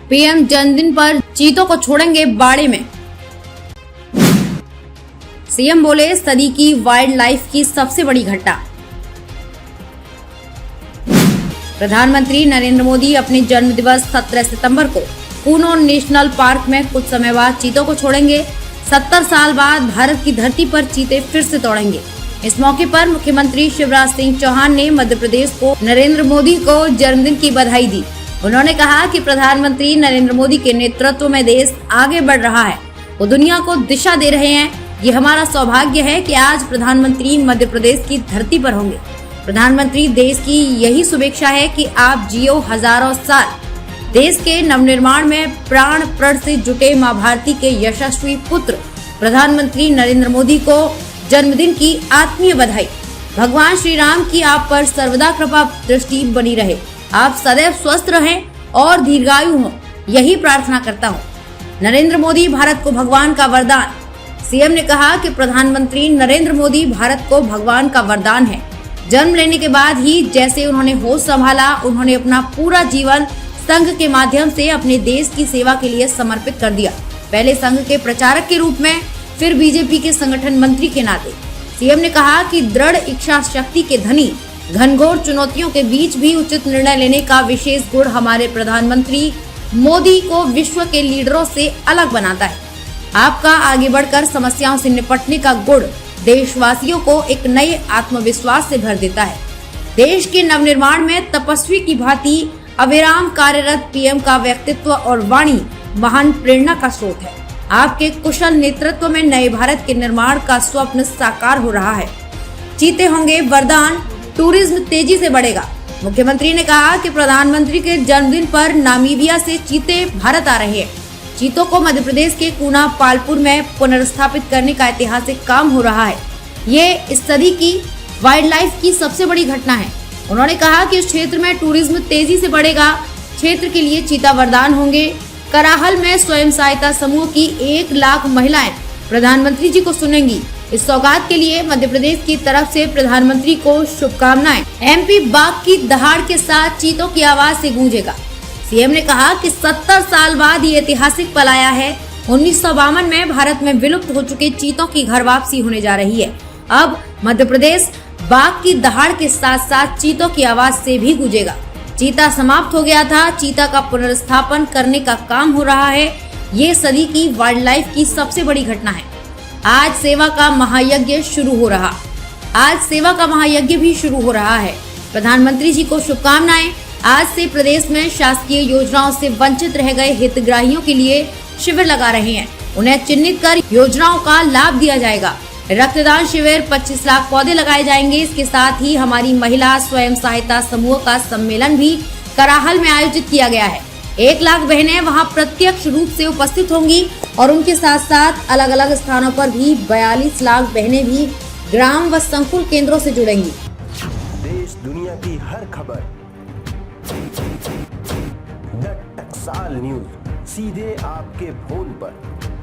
PM जन्मदिन पर चीतों को छोड़ेंगे बाड़े में। सीएम बोले सदी की वाइल्ड लाइफ की सबसे बड़ी घटना। प्रधानमंत्री नरेंद्र मोदी अपने जन्मदिवस 17 सितंबर को कूनो नेशनल पार्क में कुछ समय बाद चीतों को छोड़ेंगे। 70 साल बाद भारत की धरती पर चीते फिर से दौड़ेंगे। इस मौके पर मुख्यमंत्री शिवराज सिंह चौहान ने मध्य प्रदेश को नरेंद्र मोदी को जन्मदिन की बधाई दी। उन्होंने कहा कि प्रधानमंत्री नरेंद्र मोदी के नेतृत्व में देश आगे बढ़ रहा है, वो दुनिया को दिशा दे रहे हैं। ये हमारा सौभाग्य है कि आज प्रधानमंत्री मध्य प्रदेश की धरती पर होंगे। प्रधानमंत्री देश की यही शुभेच्छा है कि आप जियो हजारों साल। देश के नवनिर्माण में प्राण प्रण से जुटे मां भारती के यशस्वी पुत्र प्रधानमंत्री नरेंद्र मोदी को जन्मदिन की आत्मीय बधाई। भगवान श्री राम की आप पर सर्वदा कृपा दृष्टि बनी रहे, आप सदैव स्वस्थ रहें और दीर्घायु हों, यही प्रार्थना करता हूँ। नरेंद्र मोदी भारत को भगवान का वरदान। सीएम ने कहा कि प्रधानमंत्री नरेंद्र मोदी भारत को भगवान का वरदान है। जन्म लेने के बाद ही जैसे उन्होंने होश संभाला, उन्होंने अपना पूरा जीवन संघ के माध्यम से अपने देश की सेवा के लिए समर्पित कर दिया। पहले संघ के प्रचारक के रूप में, फिर बीजेपी के संगठन मंत्री के नाते। सीएम ने कहा कि दृढ़ इच्छा शक्ति के धनी, घनघोर चुनौतियों के बीच भी उचित निर्णय लेने का विशेष गुण हमारे प्रधानमंत्री मोदी को विश्व के लीडरों से अलग बनाता है। आपका आगे बढ़कर समस्याओं से निपटने का गुण देशवासियों को एक नए आत्मविश्वास से भर देता है। देश के नवनिर्माण में तपस्वी की भांति अविराम कार्यरत पीएम का व्यक्तित्व और वाणी महान प्रेरणा का स्रोत है। आपके कुशल नेतृत्व में नए भारत के निर्माण का स्वप्न साकार हो रहा है। चीते होंगे वरदान, टूरिज्म तेजी से बढ़ेगा। मुख्यमंत्री ने कहा कि प्रधानमंत्री के जन्मदिन पर नामीबिया से चीते भारत आ रहे हैं। चीतों को मध्य प्रदेश के कूना पालपुर में पुनर्स्थापित करने का ऐतिहासिक काम हो रहा है। ये इस सदी की वाइल्ड लाइफ की सबसे बड़ी घटना है। उन्होंने कहा कि इस क्षेत्र में टूरिज्म तेजी से बढ़ेगा। क्षेत्र के लिए चीता वरदान होंगे। कराहल में स्वयं सहायता समूह की 1 लाख महिलाएं प्रधानमंत्री जी को सुनेंगी। इस सौगात के लिए मध्य प्रदेश की तरफ से प्रधानमंत्री को शुभकामनाएं। एमपी बाघ की दहाड़ के साथ चीतों की आवाज से गूंजेगा। सीएम ने कहा कि 70 साल बाद ये ऐतिहासिक पल आया है। 1952 में भारत में विलुप्त हो चुके चीतों की घर वापसी होने जा रही है। अब मध्य प्रदेश बाघ की दहाड़ के साथ साथ चीतों की आवाज से भी गूंजेगा। चीता समाप्त हो गया था, चीता का पुनर्स्थापन करने का काम हो रहा है। ये सदी की वाइल्ड लाइफ की सबसे बड़ी घटना है। आज सेवा का महायज्ञ भी शुरू हो रहा है। प्रधानमंत्री जी को शुभकामनाएं। आज से प्रदेश में शासकीय योजनाओं से वंचित रह गए हितग्राहियों के लिए शिविर लगा रहे हैं। उन्हें चिन्हित कर योजनाओं का लाभ दिया जाएगा। रक्तदान शिविर, 25 लाख पौधे लगाए जाएंगे। इसके साथ ही हमारी महिला स्वयं सहायता समूह का सम्मेलन भी कराहल में आयोजित किया गया है। 1 लाख बहनें वहां प्रत्यक्ष रूप से उपस्थित होंगी और उनके साथ साथ अलग अलग स्थानों पर भी 42 लाख बहनें भी ग्राम व संकुल केंद्रों से जुड़ेंगी। देश दुनिया की हर खबर, द टकसाल न्यूज, सीधे आपके फोन पर।